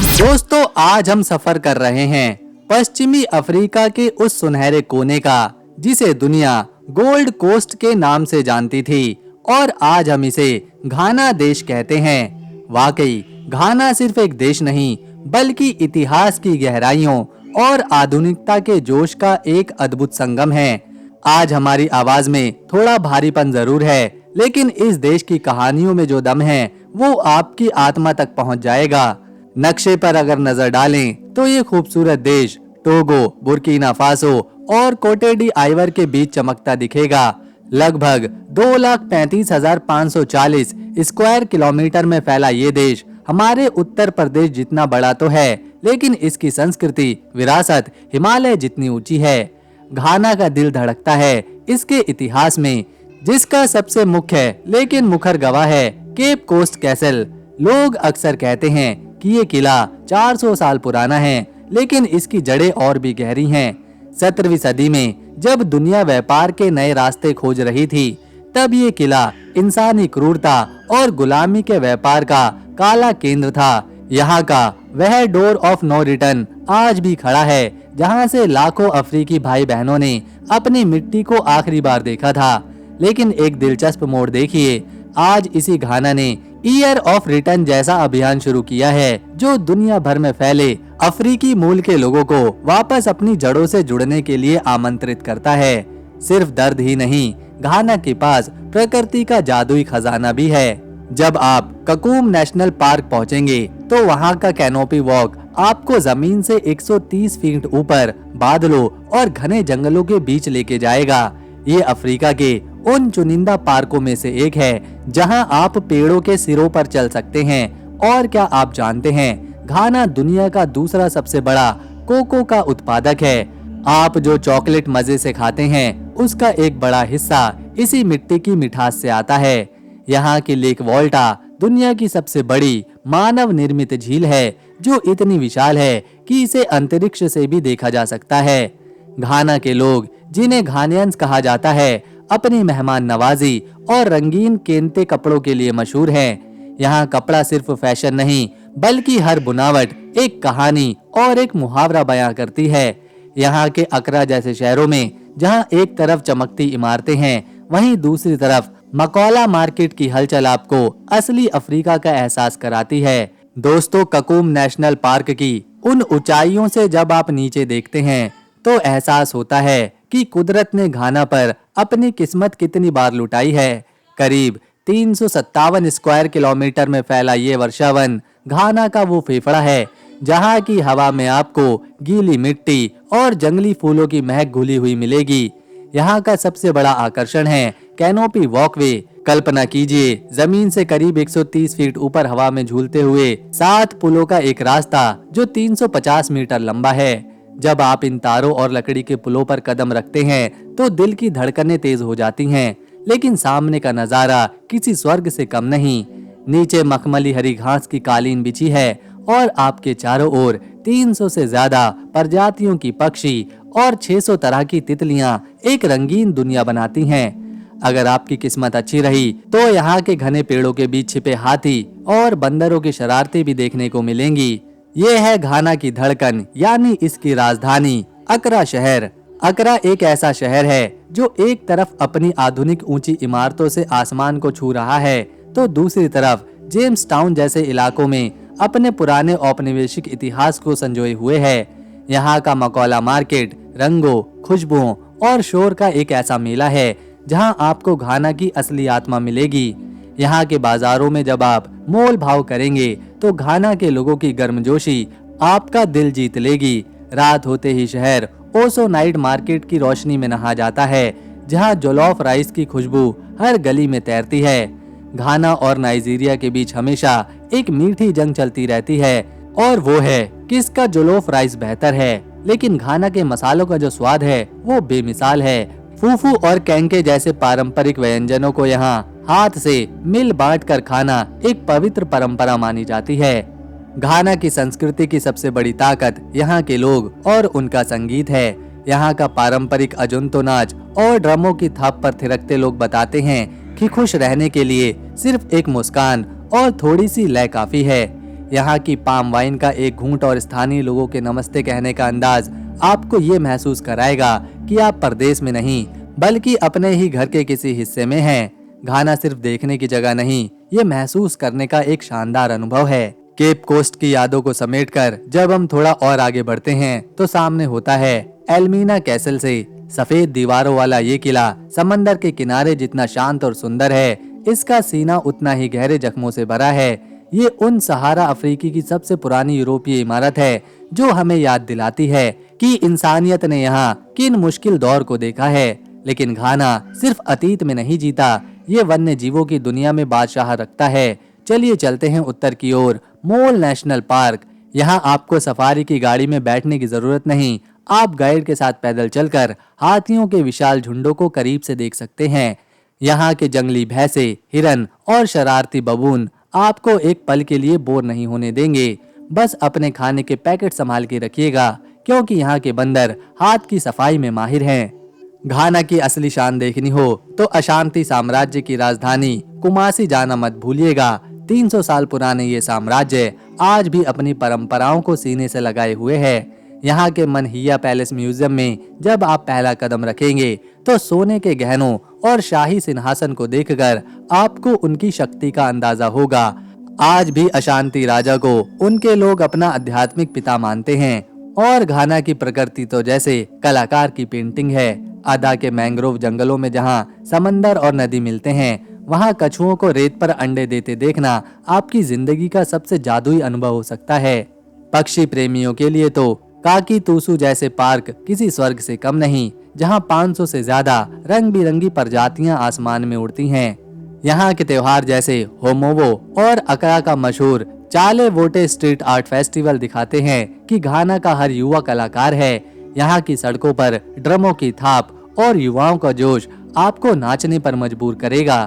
दोस्तों, आज हम सफर कर रहे हैं पश्चिमी अफ्रीका के उस सुनहरे कोने का जिसे दुनिया गोल्ड कोस्ट के नाम से जानती थी, और आज हम इसे घाना देश कहते हैं। वाकई घाना सिर्फ एक देश नहीं, बल्कि इतिहास की गहराइयों और आधुनिकता के जोश का एक अद्भुत संगम है। आज हमारी आवाज में थोड़ा भारीपन जरूर है, लेकिन इस देश की कहानियों में जो दम है वो आपकी आत्मा तक पहुंच जाएगा। नक्शे पर अगर नजर डालें तो ये खूबसूरत देश टोगो, बुर्किना फासो और कोटे डी आइवर के बीच चमकता दिखेगा। लगभग 2,35,540 स्क्वायर किलोमीटर में फैला ये देश हमारे उत्तर प्रदेश जितना बड़ा तो है, लेकिन इसकी संस्कृति विरासत हिमालय जितनी ऊंची है। घाना का दिल धड़कता है इसके इतिहास में, जिसका सबसे मुख्य लेकिन मुखर गवाह है केप कोस्ट कैसल। लोग अक्सर कहते हैं कि ये किला 400 साल पुराना है, लेकिन इसकी जड़ें और भी गहरी हैं। 17वीं सदी में जब दुनिया व्यापार के नए रास्ते खोज रही थी, तब ये किला इंसानी क्रूरता और गुलामी के व्यापार का काला केंद्र था। यहाँ का वह डोर ऑफ नो रिटर्न आज भी खड़ा है, जहाँ से लाखों अफ्रीकी भाई बहनों ने अपनी मिट्टी को आखिरी बार देखा था। लेकिन एक दिलचस्प मोड़ देखिए, आज इसी घाना ने ईयर ऑफ रिटर्न जैसा अभियान शुरू किया है, जो दुनिया भर में फैले अफ्रीकी मूल के लोगों को वापस अपनी जड़ों से जुड़ने के लिए आमंत्रित करता है। सिर्फ दर्द ही नहीं, घाना के पास प्रकृति का जादुई खजाना भी है। जब आप ककूम नेशनल पार्क पहुंचेंगे तो वहां का कैनोपी वॉक आपको जमीन से 130 फीट ऊपर बादलों और घने जंगलों के बीच लेके जाएगा। ये अफ्रीका के उन चुनिंदा पार्कों में से एक है जहां आप पेड़ों के सिरों पर चल सकते हैं। और क्या आप जानते हैं, घाना दुनिया का दूसरा सबसे बड़ा कोको का उत्पादक है। आप जो चॉकलेट मजे से खाते हैं, उसका एक बड़ा हिस्सा इसी मिट्टी की मिठास से आता है। यहाँ की लेक वोल्टा दुनिया की सबसे बड़ी मानव निर्मित झील है, जो इतनी विशाल है कि इसे अंतरिक्ष से भी देखा जा सकता है। घाना के लोग, जिन्हें घानियंस कहा जाता है, अपनी मेहमान नवाजी और रंगीन केंते कपड़ों के लिए मशहूर हैं। यहाँ कपड़ा सिर्फ फैशन नहीं, बल्कि हर बुनावट एक कहानी और एक मुहावरा बयां करती है। यहाँ के अकरा जैसे शहरों में जहाँ एक तरफ चमकती इमारतें हैं, वहीं दूसरी तरफ मकौला मार्केट की हलचल आपको असली अफ्रीका का एहसास कराती है। दोस्तों, ककूम नेशनल पार्क की उन ऊंचाइयों से जब आप नीचे देखते हैं तो एहसास होता है कि कुदरत ने घाना पर अपनी किस्मत कितनी बार लुटाई है। करीब 357 स्क्वायर किलोमीटर में फैला ये वर्षावन घाना का वो फेफड़ा है, जहाँ की हवा में आपको गीली मिट्टी और जंगली फूलों की महक घुली हुई मिलेगी। यहाँ का सबसे बड़ा आकर्षण है कैनोपी वॉकवे। कल्पना कीजिए, जमीन से करीब 130 फीट ऊपर हवा में झूलते हुए 7 पुलों का एक रास्ता जो 350 मीटर लंबा है। जब आप इन तारों और लकड़ी के पुलों पर कदम रखते हैं तो दिल की धड़कनें तेज हो जाती हैं, लेकिन सामने का नजारा किसी स्वर्ग से कम नहीं। नीचे मखमली हरी घास की कालीन बिछी है और आपके चारों ओर 300 से ज्यादा प्रजातियों की पक्षी और 600 तरह की तितलियां एक रंगीन दुनिया बनाती हैं। अगर आपकी किस्मत अच्छी रही तो यहाँ के घने पेड़ों के बीच छिपे हाथी और बंदरों की शरारतें भी देखने को मिलेंगी। ये है घाना की धड़कन, यानी इसकी राजधानी अकरा शहर। अकरा एक ऐसा शहर है जो एक तरफ अपनी आधुनिक ऊंची इमारतों से आसमान को छू रहा है, तो दूसरी तरफ जेम्स टाउन जैसे इलाकों में अपने पुराने औपनिवेशिक इतिहास को संजोए हुए है। यहाँ का मकौला मार्केट रंगों, खुशबुओं और शोर का एक ऐसा मेला है जहाँ आपको घाना की असली आत्मा मिलेगी। यहाँ के बाजारों में जब आप मोल भाव करेंगे तो घाना के लोगों की गर्मजोशी आपका दिल जीत लेगी। रात होते ही शहर ओसो नाइट मार्केट की रोशनी में नहा जाता है, जहाँ जॉलोफ राइस की खुशबू हर गली में तैरती है। घाना और नाइजीरिया के बीच हमेशा एक मीठी जंग चलती रहती है, और वो है किसका जॉलोफ राइस बेहतर है। लेकिन घाना के मसालों का जो स्वाद है वो बेमिसाल है। फूफू और कैंके जैसे पारंपरिक व्यंजनों को यहाँ हाथ से मिल बांट कर खाना एक पवित्र परंपरा मानी जाती है। घाना की संस्कृति की सबसे बड़ी ताकत यहाँ के लोग और उनका संगीत है। यहाँ का पारंपरिक अजुंतो नाच और ड्रमों की थाप पर थिरकते लोग बताते हैं कि खुश रहने के लिए सिर्फ एक मुस्कान और थोड़ी सी लय काफी है। यहाँ की पाम वाइन का एक घूंट और स्थानीय लोगों के नमस्ते कहने का अंदाज आपको ये महसूस कराएगा कि आप परदेश में नहीं बल्कि अपने ही घर के किसी हिस्से में हैं। घाना सिर्फ देखने की जगह नहीं, ये महसूस करने का एक शानदार अनुभव है। केप कोस्ट की यादों को समेटकर जब हम थोड़ा और आगे बढ़ते हैं तो सामने होता है एल्मीना कैसल से सफेद दीवारों वाला ये किला समंदर के किनारे जितना शांत और सुंदर है, इसका सीना उतना ही गहरे जख्मों से भरा है। ये उन सहारा अफ्रीकी की सबसे पुरानी यूरोपीय इमारत है जो हमें याद दिलाती है कि इंसानियत ने यहाँ किन मुश्किल दौर को देखा है। लेकिन घाना सिर्फ अतीत में नहीं जीता, ये वन्य जीवों की दुनिया में बादशाह रखता है। चलिए चलते हैं उत्तर की ओर, मोल नेशनल पार्क। यहाँ आपको सफारी की गाड़ी में बैठने की जरूरत नहीं, आप गाइड के साथ पैदल चलकर हाथियों के विशाल झुंडों को करीब से देख सकते हैं। यहाँ के जंगली भैंसे, हिरन और शरारती बबून आपको एक पल के लिए बोर नहीं होने देंगे। बस अपने खाने के पैकेट संभाल के रखिएगा, क्योंकि यहाँ के बंदर हाथ की सफाई में माहिर हैं। घाना की असली शान देखनी हो तो अशांति साम्राज्य की राजधानी कुमासी जाना मत भूलिएगा। 300 साल पुराने ये साम्राज्य आज भी अपनी परंपराओं को सीने से लगाए हुए है। यहाँ के मनहिया पैलेस म्यूजियम में जब आप पहला कदम रखेंगे तो सोने के गहनों और शाही सिंहासन को देखकर आपको उनकी शक्ति का अंदाजा होगा। आज भी अशांति राजा को उनके लोग अपना आध्यात्मिक पिता मानते हैं। और घाना की प्रकृति तो जैसे कलाकार की पेंटिंग है। आधा के मैंग्रोव जंगलों में जहाँ समंदर और नदी मिलते हैं, वहाँ कछुओं को रेत पर अंडे देते देखना आपकी जिंदगी का सबसे जादुई अनुभव हो सकता है। पक्षी प्रेमियों के लिए तो काकी तूसू जैसे पार्क किसी स्वर्ग से कम नहीं, जहाँ 500 से ज्यादा रंग बिरंगी प्रजातियां आसमान में उड़ती हैं। यहाँ के त्योहार जैसे होमोवो और अकरा का मशहूर चाले वोटे स्ट्रीट आर्ट फेस्टिवल दिखाते हैं कि घाना का हर युवा कलाकार है। यहाँ की सड़कों पर ड्रमों की थाप और युवाओं का जोश आपको नाचने पर मजबूर करेगा।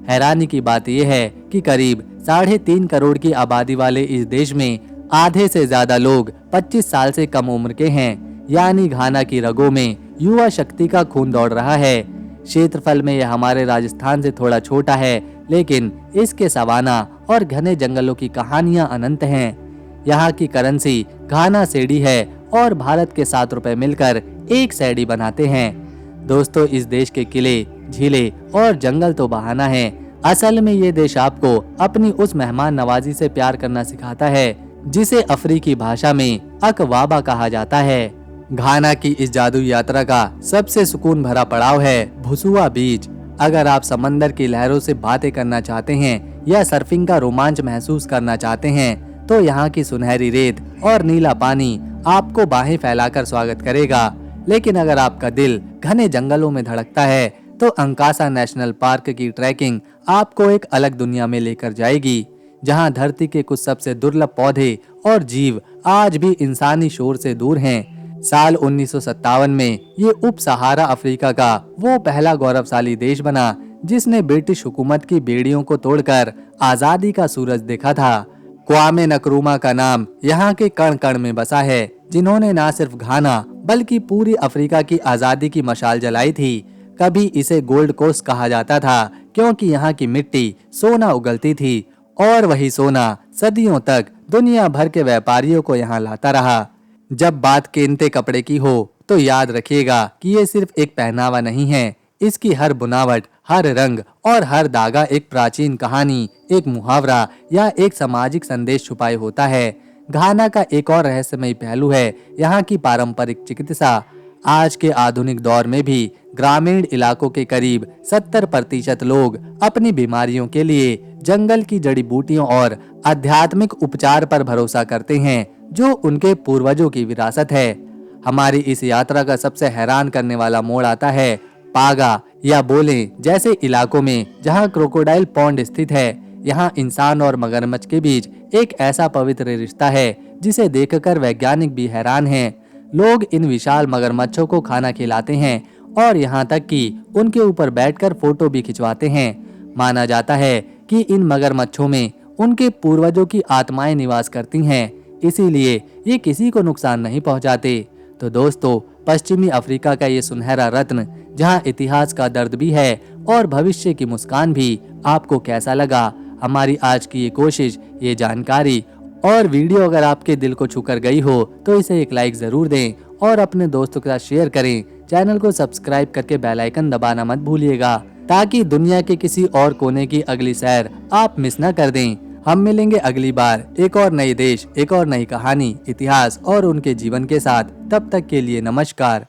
हैरानी की बात यह है कि करीब 3.5 करोड़ की आबादी वाले इस देश में आधे से ज्यादा लोग 25 साल से कम उम्र के हैं। यानी घाना की रगों में युवा शक्ति का खून दौड़ रहा है। क्षेत्रफल में यह हमारे राजस्थान से थोड़ा छोटा है, लेकिन इसके सवाना और घने जंगलों की कहानियां अनंत हैं। यहाँ की करेंसी घाना सेडी है और भारत के 7 रुपए मिलकर एक सेडी बनाते हैं। दोस्तों, इस देश के किले, झीलें और जंगल तो बहाना है, असल में ये देश आपको अपनी उस मेहमान नवाजी से प्यार करना सिखाता है जिसे अफ्रीकी भाषा में अकवाबा कहा जाता है। घाना की इस जादू यात्रा का सबसे सुकून भरा पड़ाव है भुसुआ बीच। अगर आप समंदर की लहरों से बातें करना चाहते हैं या सर्फिंग का रोमांच महसूस करना चाहते हैं तो यहाँ की सुनहरी रेत और नीला पानी आपको बाहें फैलाकर स्वागत करेगा। लेकिन अगर आपका दिल घने जंगलों में धड़कता है तो अंकासा नेशनल पार्क की ट्रैकिंग आपको एक अलग दुनिया में लेकर जाएगी, जहां धरती के कुछ सबसे दुर्लभ पौधे और जीव आज भी इंसानी शोर से दूर हैं। साल 1957 में ये उप सहारा अफ्रीका का वो पहला गौरवशाली देश बना जिसने ब्रिटिश हुकूमत की बेड़ियों को तोड़कर आजादी का सूरज देखा था। क्वामे नक्रूमा का नाम यहाँ के कण कण में बसा है, जिन्होंने न सिर्फ घाना बल्कि पूरी अफ्रीका की आजादी की मशाल जलाई थी। कभी इसे गोल्ड कोस्ट कहा जाता था क्योंकि यहाँ की मिट्टी सोना उगलती थी और वही सोना सदियों तक दुनिया भर के व्यापारियों को यहाँ लाता रहा। जब बात कीमती कपड़े की हो तो याद रखिएगा कि ये सिर्फ एक पहनावा नहीं है, इसकी हर बुनावट, हर रंग और हर धागा एक प्राचीन कहानी, एक मुहावरा या एक सामाजिक संदेश छुपाए होता है। घाना का एक और रहस्यमय पहलू है यहाँ की पारंपरिक चिकित्सा। आज के आधुनिक दौर में भी ग्रामीण इलाकों के करीब 70% लोग अपनी बीमारियों के लिए जंगल की जड़ी बूटियों और आध्यात्मिक उपचार पर भरोसा करते हैं, जो उनके पूर्वजों की विरासत है। हमारी इस यात्रा का सबसे हैरान करने वाला मोड़ आता है पागा या बोले जैसे इलाकों में, जहां क्रोकोडाइल पॉन्ड स्थित है। यहाँ इंसान और मगरमच्छ के बीच एक ऐसा पवित्र रिश्ता है जिसे देखकर वैज्ञानिक भी हैरान हैं। लोग इन विशाल मगरमच्छों को खाना खिलाते हैं और यहाँ तक कि उनके ऊपर बैठकर फोटो भी खिंचवाते हैं। माना जाता है कि इन मगरमच्छों में उनके पूर्वजों की आत्माएं निवास करती हैं, इसीलिए ये किसी को नुकसान नहीं पहुंचाते। तो दोस्तों, पश्चिमी अफ्रीका का ये सुनहरा रत्न, जहां इतिहास का दर्द भी है और भविष्य की मुस्कान भी, आपको कैसा लगा? हमारी आज की ये कोशिश, ये जानकारी और वीडियो अगर आपके दिल को छूकर गई हो तो इसे एक लाइक जरूर दें और अपने दोस्तों के साथ शेयर करें। चैनल को सब्सक्राइब करके बेल आइकन दबाना मत भूलिएगा ताकि दुनिया के किसी और कोने की अगली सैर आप मिस न कर दें। हम मिलेंगे अगली बार एक और नए देश, एक और नई कहानी, इतिहास और उनके जीवन के साथ। तब तक के लिए नमस्कार।